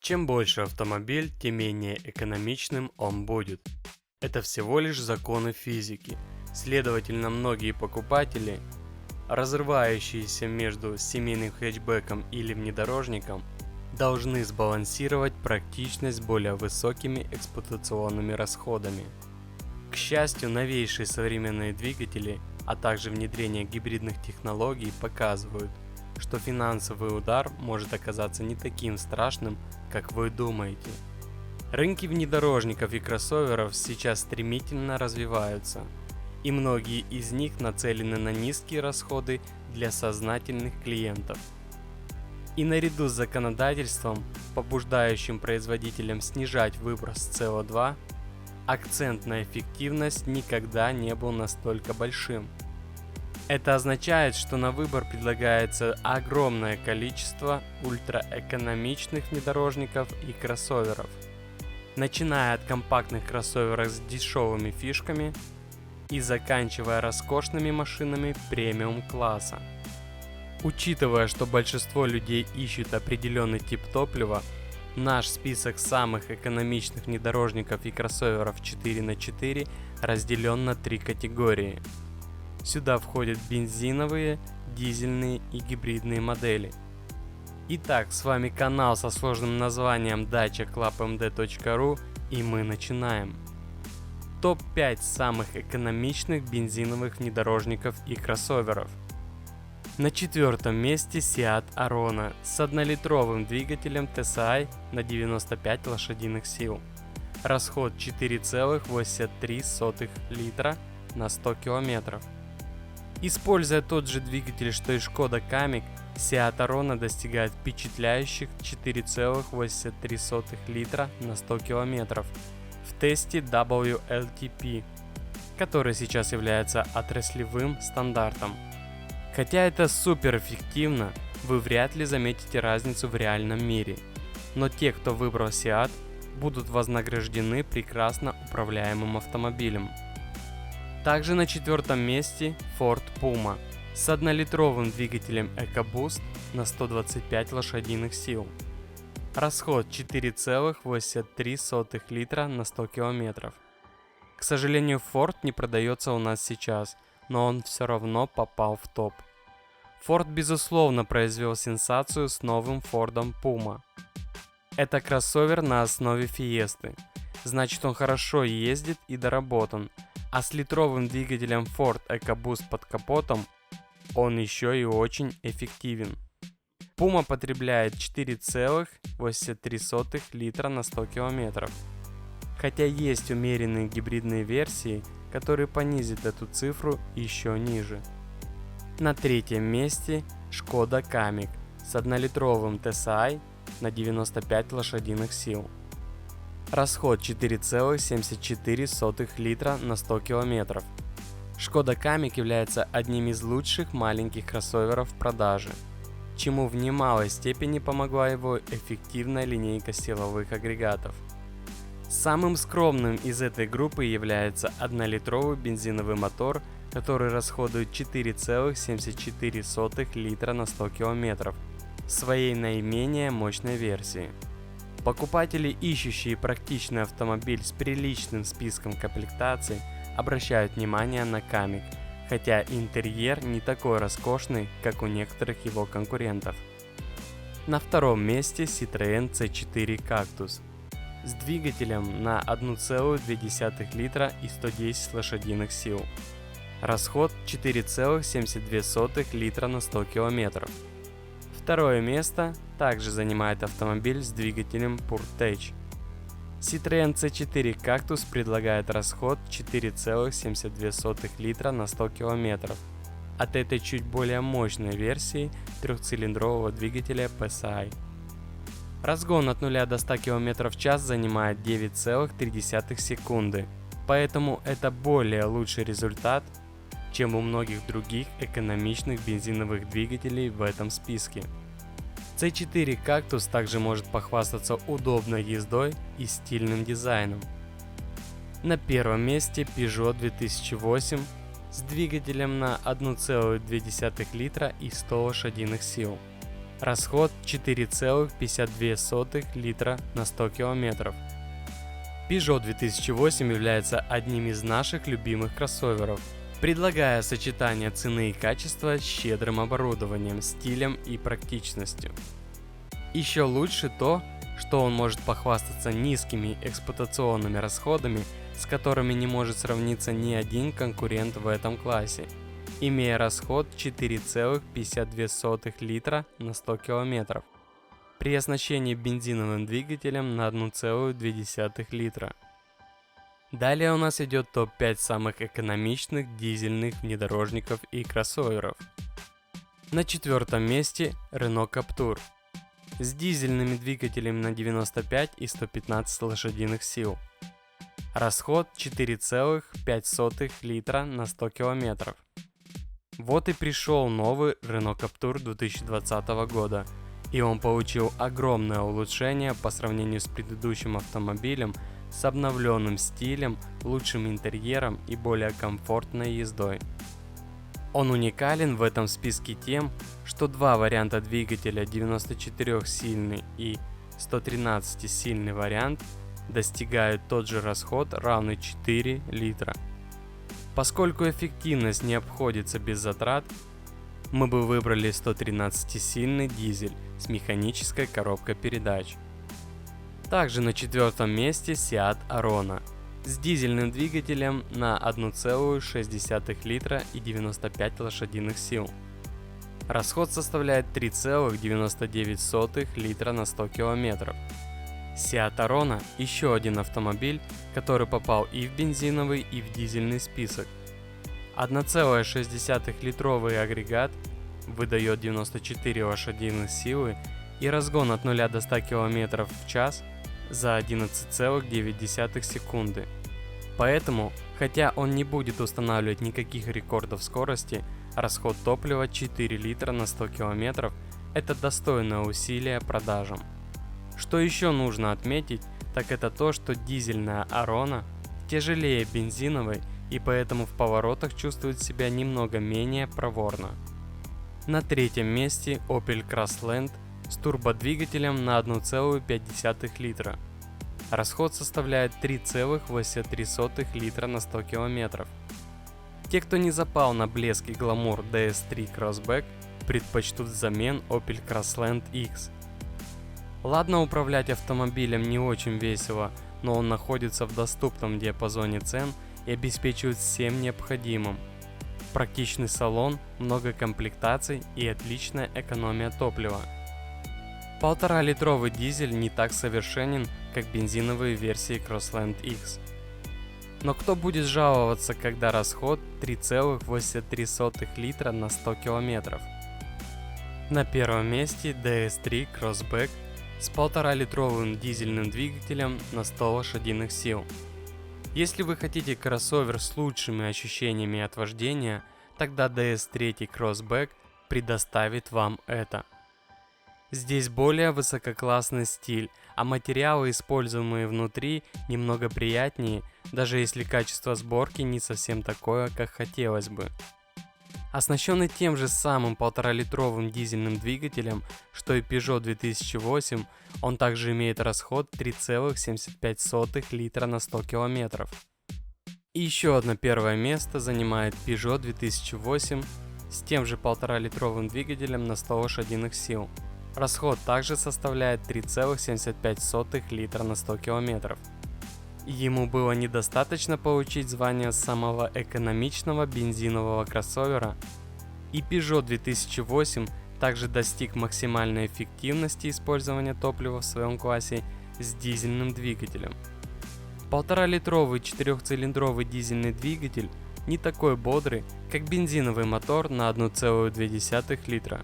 Чем больше автомобиль, тем менее экономичным он будет. Это всего лишь законы физики. Следовательно, многие покупатели, разрывающиеся между семейным хэтчбеком или внедорожником, должны сбалансировать практичность с более высокими эксплуатационными расходами. К счастью, новейшие современные двигатели, а также внедрение гибридных технологий показывают, что финансовый удар может оказаться не таким страшным, как вы думаете. Рынки внедорожников и кроссоверов сейчас стремительно развиваются, и многие из них нацелены на низкие расходы для сознательных клиентов. И наряду с законодательством, побуждающим производителям снижать выброс СО2, акцент на эффективность никогда не был настолько большим. Это означает, что на выбор предлагается огромное количество ультраэкономичных внедорожников и кроссоверов, начиная от компактных кроссоверов с дешевыми фишками и заканчивая роскошными машинами премиум-класса. Учитывая, что большинство людей ищут определенный тип топлива, наш список самых экономичных внедорожников и кроссоверов 4х4 разделен на 3 категории. Сюда входят бензиновые, дизельные и гибридные модели. Итак, с вами канал со сложным названием dachaclubmd.ru, и мы начинаем. Топ-5 самых экономичных бензиновых внедорожников и кроссоверов. На 4-м месте Seat Arona с 1-литровым двигателем TSI на 95 лошадиных сил. Расход 4,83 литра на 100 км. Используя тот же двигатель, что и Skoda Kamiq, Seat Arona достигает впечатляющих 4,83 литра на 100 км в тесте WLTP, который сейчас является отраслевым стандартом. Хотя это супер эффективно, вы вряд ли заметите разницу в реальном мире, но те, кто выбрал Seat, будут вознаграждены прекрасно управляемым автомобилем. Также на 4-м месте Ford Puma с 1-литровым двигателем EcoBoost на 125 лошадиных сил. Расход 4,83 литра на 100 км. К сожалению, Ford не продается у нас сейчас, но он все равно попал в топ. Ford безусловно произвел сенсацию с новым Ford Puma. Это кроссовер на основе Fiesta, значит он хорошо ездит и доработан, а с литровым двигателем Ford EcoBoost под капотом он еще и очень эффективен. Puma потребляет 4,83 литра на 100 км, хотя есть умеренные гибридные версии, которые понизят эту цифру еще ниже. На 3-м месте Skoda Kamiq с 1-литровым TSI на 95 лошадиных сил. Расход 4,74 литра на 100 км. Skoda Kamiq является одним из лучших маленьких кроссоверов в продаже, чему в немалой степени помогла его эффективная линейка силовых агрегатов. Самым скромным из этой группы является 1-литровый бензиновый мотор, который расходует 4,74 литра на 100 км в своей наименее мощной версии. Покупатели, ищущие практичный автомобиль с приличным списком комплектаций, обращают внимание на Kamiq, хотя интерьер не такой роскошный, как у некоторых его конкурентов. На 2-м месте Citroën C4 Cactus с двигателем на 1,2 литра и 110 лошадиных сил. Расход 4,72 литра на 100 км. 2-е место также занимает автомобиль с двигателем PureTech. Citroën C4 Cactus предлагает расход 4,72 литра на 100 км от этой чуть более мощной версии трехцилиндрового двигателя PSI. Разгон от 0 до 100 км в час занимает 9,3 секунды, поэтому это более лучший результат, чем у многих других экономичных бензиновых двигателей в этом списке. C4 Cactus также может похвастаться удобной ездой и стильным дизайном. На 1-м месте Peugeot 2008 с двигателем на 1,2 литра и 100 лошадиных сил. Расход 4,52 литра на 100 км. Peugeot 2008 является одним из наших любимых кроссоверов, предлагая сочетание цены и качества с щедрым оборудованием, стилем и практичностью. Еще лучше то, что он может похвастаться низкими эксплуатационными расходами, с которыми не может сравниться ни один конкурент в этом классе, имея расход 4,52 литра на 100 км при оснащении бензиновым двигателем на 1,2 литра. Далее у нас идет топ-5 самых экономичных дизельных внедорожников и кроссоверов. На четвертом месте Renault Captur с дизельными двигателями на 95 и 115 лошадиных сил. Расход 4,5 литра на 100 км. Вот и пришел новый Renault Captur 2020 года, и он получил огромное улучшение по сравнению с предыдущим автомобилем с обновленным стилем, лучшим интерьером и более комфортной ездой. Он уникален в этом списке тем, что два варианта двигателя 94-сильный и 113-сильный вариант достигают тот же расход, равный 4 литра. Поскольку эффективность не обходится без затрат, мы бы выбрали 113-сильный дизель с механической коробкой передач. Также на четвертом месте Seat Arona с дизельным двигателем на 1,6 литра и 95 лошадиных сил. Расход составляет 3,99 литра на 100 км. Seat Arona – еще один автомобиль, который попал и в бензиновый, и в дизельный список. 1,6-литровый агрегат выдает 94 лошадиных силы и разгон от 0 до 100 км в час за 11,9 секунды. Поэтому, хотя он не будет устанавливать никаких рекордов скорости, расход топлива 4 литра на 100 км – это достойное усилие продажам. Что еще нужно отметить, так это то, что дизельная Arona тяжелее бензиновой и поэтому в поворотах чувствует себя немного менее проворно. На третьем месте Opel Crossland с турбодвигателем на 1,5 литра. Расход составляет 3,83 литра на 100 км. Те, кто не запал на блеск и гламур DS3 Crossback, предпочтут взамен Opel Crossland X. Ладно, управлять автомобилем не очень весело, но он находится в доступном диапазоне цен и обеспечивает всем необходимым. Практичный салон, много комплектаций и отличная экономия топлива. 1,5-литровый дизель не так совершенен, как бензиновые версии Crossland X. Но кто будет жаловаться, когда расход 3,83 литра на 100 км? На первом месте DS3 Crossback с 1,5-литровым дизельным двигателем на 100 лошадиных сил. Если вы хотите кроссовер с лучшими ощущениями от вождения, тогда DS3 Crossback предоставит вам это. Здесь более высококлассный стиль, а материалы, используемые внутри, немного приятнее, даже если качество сборки не совсем такое, как хотелось бы. Оснащенный тем же самым 1,5-литровым дизельным двигателем, что и Peugeot 2008, он также имеет расход 3,75 литра на 100 км. И еще одно первое место занимает Peugeot 2008 с тем же 1,5-литровым двигателем на 100 лошадиных сил. Расход также составляет 3,75 литра на 100 км. Ему было недостаточно получить звание самого экономичного бензинового кроссовера, и Peugeot 2008 также достиг максимальной эффективности использования топлива в своем классе с дизельным двигателем. 1,5-литровый 4-цилиндровый дизельный двигатель не такой бодрый, как бензиновый мотор на 1,2 литра,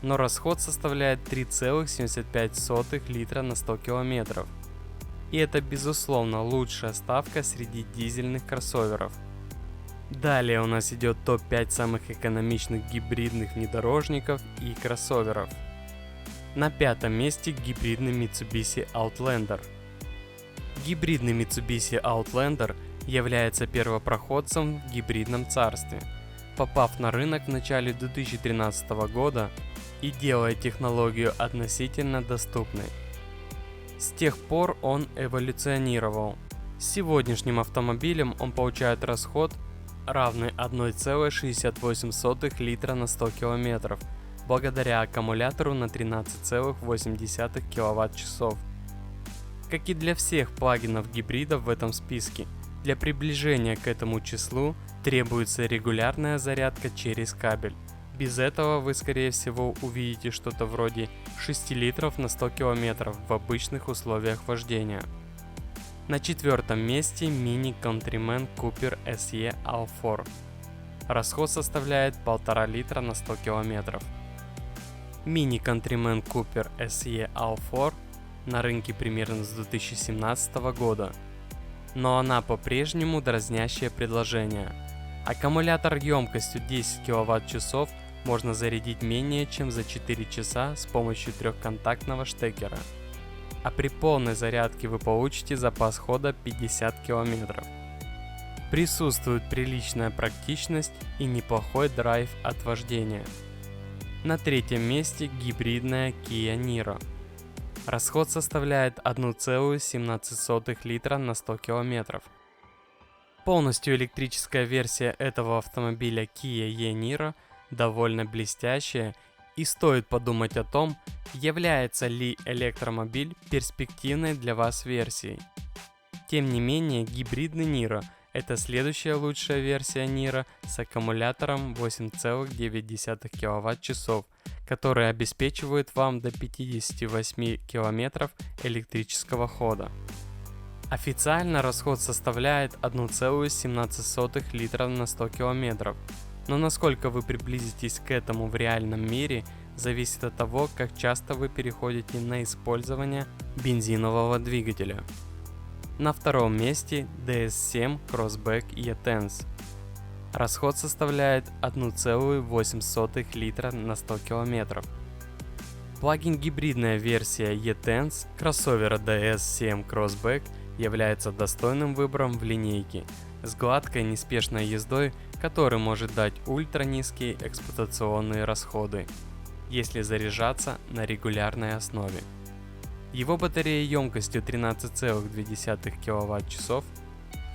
но расход составляет 3,75 литра на 100 км. И это безусловно лучшая ставка среди дизельных кроссоверов. Далее у нас идет топ-5 самых экономичных гибридных внедорожников и кроссоверов. На пятом месте гибридный Mitsubishi Outlander. Гибридный Mitsubishi Outlander является первопроходцем в гибридном царстве. Попав на рынок в начале 2013 года, и делает технологию относительно доступной. С тех пор он эволюционировал. С сегодняшним автомобилем он получает расход, равный 1,68 литра на 100 км, благодаря аккумулятору на 13,8 кВт-часов. Как и для всех плагинов-гибридов в этом списке, для приближения к этому числу требуется регулярная зарядка через кабель. Без этого вы, скорее всего, увидите что-то вроде 6 литров на 100 км в обычных условиях вождения. На четвертом месте Mini Countryman Cooper SE All4. Расход составляет 1,5 литра на 100 км. Mini Countryman Cooper SE All4 на рынке примерно с 2017 года, но она по-прежнему дразнящее предложение. Аккумулятор емкостью 10 кВт-часов можно зарядить менее чем за 4 часа с помощью трехконтактного штекера, а при полной зарядке вы получите запас хода 50 км. Присутствует приличная практичность и неплохой драйв от вождения. На третьем месте гибридная Kia Niro. Расход составляет 1,17 литра на 100 км. Полностью электрическая версия этого автомобиля Kia e-Niro довольно блестящая, и стоит подумать о том, является ли электромобиль перспективной для вас версией. Тем не менее, гибридный Niro – это следующая лучшая версия Niro с аккумулятором 8,9 кВт-часов, который обеспечивает вам до 58 км электрического хода. Официально расход составляет 1,17 литра на 100 км, но насколько вы приблизитесь к этому в реальном мире, зависит от того, как часто вы переходите на использование бензинового двигателя. На втором месте DS7 Crossback E-Tense. Расход составляет 1,08 литра на 100 км. Плагин-гибридная версия E-Tense кроссовера DS7 Crossback является достойным выбором в линейке, с гладкой неспешной ездой, который может дать ультра низкие эксплуатационные расходы, если заряжаться на регулярной основе. Его батарея емкостью 13,2 кВт-часов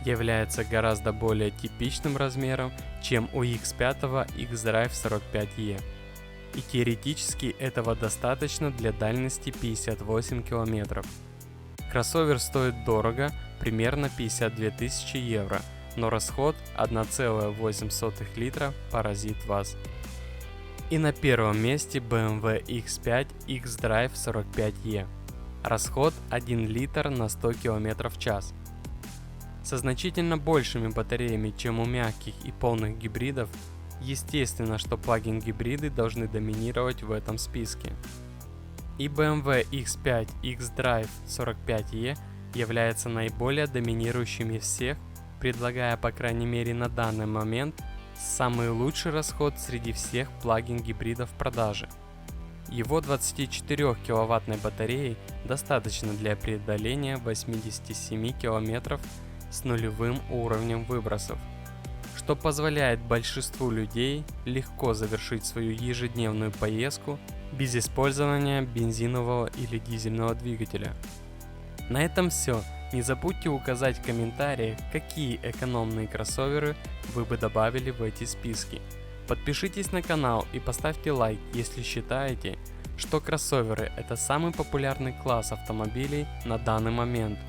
является гораздо более типичным размером, чем у X5 X-Drive 45E, и теоретически этого достаточно для дальности 58 км. Кроссовер стоит дорого, примерно 52 тысячи евро, но расход 1,8 литра поразит вас. И на первом месте BMW X5 X-Drive 45E. Расход 1 литр на 100 км в час. Со значительно большими батареями, чем у мягких и полных гибридов, естественно, что плагин-гибриды должны доминировать в этом списке. И BMW X5 X-Drive 45E является наиболее доминирующим из всех, предлагая, по крайней мере на данный момент, самый лучший расход среди всех плагин-гибридов в продаже. Его 24 киловаттной батареи достаточно для преодоления 87 км с нулевым уровнем выбросов, что позволяет большинству людей легко завершить свою ежедневную поездку без использования бензинового или дизельного двигателя. На этом все. Не забудьте указать в комментариях, какие экономные кроссоверы вы бы добавили в эти списки. Подпишитесь на канал и поставьте лайк, если считаете, что кроссоверы – это самый популярный класс автомобилей на данный момент.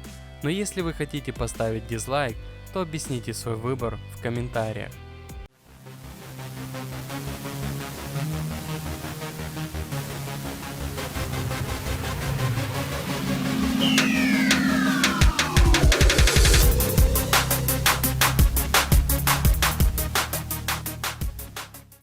Но если вы хотите поставить дизлайк, то объясните свой выбор в комментариях.